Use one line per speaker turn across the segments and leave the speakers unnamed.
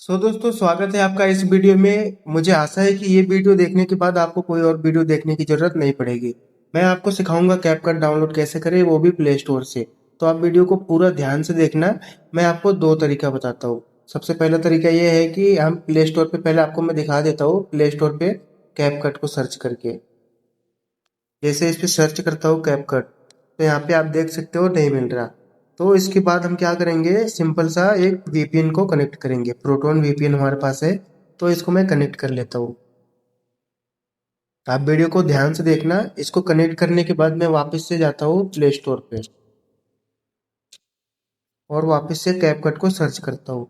दोस्तों, स्वागत है आपका इस वीडियो में। मुझे आशा है कि ये वीडियो देखने के बाद आपको कोई और वीडियो देखने की ज़रूरत नहीं पड़ेगी। मैं आपको सिखाऊंगा कैपकट डाउनलोड कैसे करें, वो भी प्ले स्टोर से। तो आप वीडियो को पूरा ध्यान से देखना। मैं आपको दो तरीका बताता हूँ। सबसे पहला तरीका ये है कि हम प्ले स्टोर पे पहले आपको मैं दिखा देता हूँ प्ले स्टोर पे कैपकट को सर्च करके। जैसे इस पे सर्च करता हूँ कैपकट, तो यहाँ पे आप देख सकते हो नहीं मिल रहा। तो इसके बाद हम क्या करेंगे, सिंपल सा एक वीपीएन को कनेक्ट करेंगे। प्रोटोन वीपीएन हमारे पास है, तो इसको मैं कनेक्ट कर लेता हूँ। आप वीडियो को ध्यान से देखना। इसको कनेक्ट करने के बाद मैं वापस से जाता हूँ प्ले स्टोर पे और वापस से कैपकट को सर्च करता हूँ।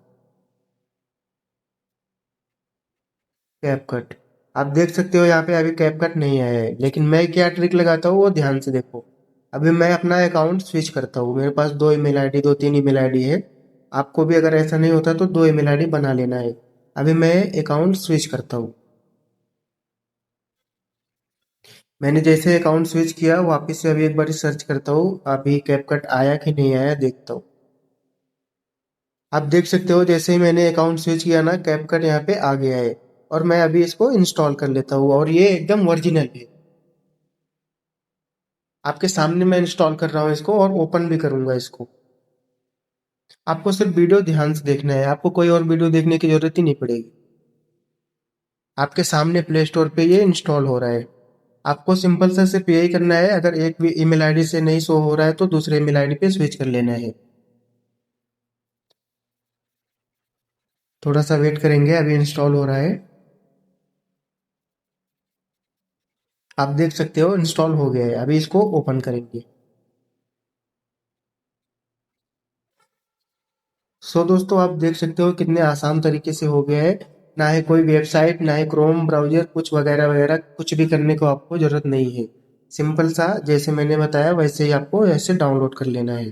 कैपकट, आप देख सकते हो यहाँ पे अभी कैपकट नहीं आया है, लेकिन मैं क्या ट्रिक लगाता हूँ वो ध्यान से देखो। अभी मैं अपना अकाउंट स्विच करता हूँ। मेरे पास दो ईमेल आईडी, दो तीन ईमेल आईडी है। आपको भी अगर ऐसा नहीं होता तो दो ईमेल आईडी बना लेना है। अभी मैं अकाउंट स्विच करता हूँ। मैंने जैसे अकाउंट स्विच किया, वापस से अभी एक बार सर्च करता हूँ अभी कैपकट आया कि नहीं आया देखता हूँ। आप देख सकते हो जैसे ही मैंने अकाउंट स्विच किया ना, कैपकट यहाँ पे आ गया है। और मैं अभी इसको इंस्टॉल कर लेता हूँ और ये एकदम ओरिजिनल है। आपके सामने मैं इंस्टॉल कर रहा हूँ इसको और ओपन भी करूंगा इसको। आपको सिर्फ वीडियो ध्यान से देखना है, आपको कोई और वीडियो देखने की जरूरत ही नहीं पड़ेगी। आपके सामने प्ले स्टोर पे ये इंस्टॉल हो रहा है। आपको सिंपल सा सिर्फ यही करना है, अगर एक भी ईमेल आईडी से नहीं शो हो रहा है तो दूसरे ईमेल आईडी पे स्विच कर लेना है। थोड़ा सा वेट करेंगे, अभी इंस्टॉल हो रहा है। आप देख सकते हो इंस्टॉल हो गया है। अभी इसको ओपन करेंगे। दोस्तों, आप देख सकते हो कितने आसान तरीके से हो गया है। ना है कोई वेबसाइट, ना है क्रोम ब्राउजर, कुछ वगैरह वगैरह कुछ भी करने को आपको जरूरत नहीं है। सिंपल सा जैसे मैंने बताया वैसे ही आपको ऐसे डाउनलोड कर लेना है।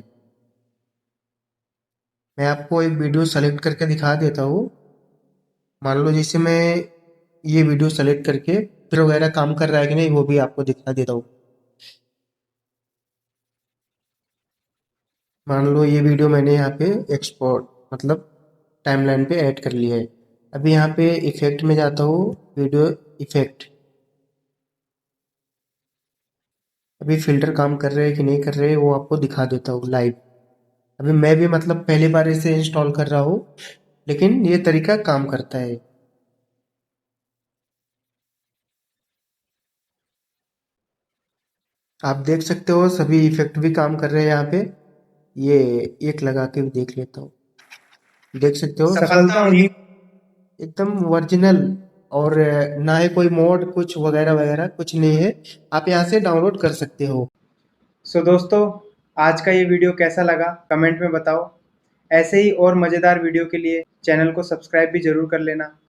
मैं आपको एक वीडियो सेलेक्ट करके दिखा देता हूँ। मान लो जैसे मैं ये वीडियो सेलेक्ट करके फिर वगैरह काम कर रहा है कि नहीं वो भी आपको दिखा देता हूँ। मान लो ये वीडियो मैंने यहाँ पे एक्सपोर्ट मतलब टाइमलाइन पे ऐड कर लिया है। अभी यहाँ पे इफेक्ट में जाता हूँ, वीडियो इफेक्ट। अभी फिल्टर काम कर रहे हैं कि नहीं कर रहे हैं वो आपको दिखा देता हूँ लाइव। अभी मैं भी मतलब पहली बार इसे इंस्टॉल कर रहा हूँ, लेकिन ये तरीका काम करता है। आप देख सकते हो सभी इफेक्ट भी काम कर रहे हैं यहाँ पे। ये एक लगा के भी देख लेता हूँ। देख सकते हो सफलता हुई, एकदम ओरिजिनल। और ना ही कोई मोड कुछ वगैरह वगैरह कुछ नहीं है। आप यहाँ से डाउनलोड कर सकते हो। दोस्तों, आज का ये वीडियो कैसा लगा कमेंट में बताओ। ऐसे ही और मज़ेदार वीडियो के लिए चैनल को सब्सक्राइब भी जरूर कर लेना।